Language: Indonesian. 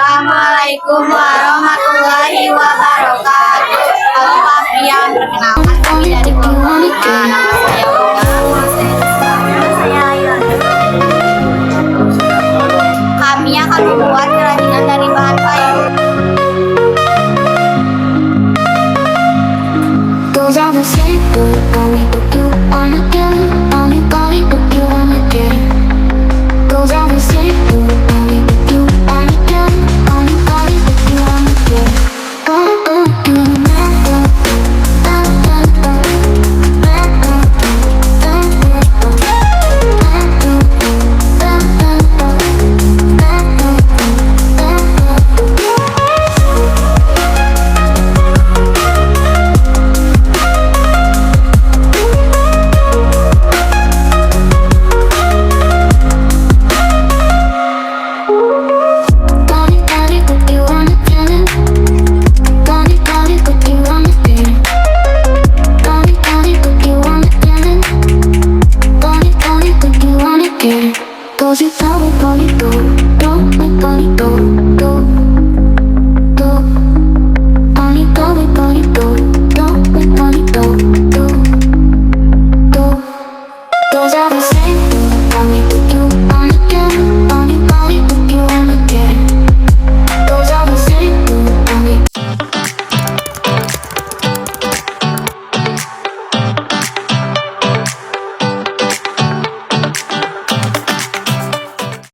Assalamualaikum warahmatullahi wabarakatuh. Halo Pak Priyan, perkenalkan kami dari Kelompok. Nama saya Bunga. Saya Lailatul. Kami akan membuat kerajinan dari bahan kayu. Those are the simple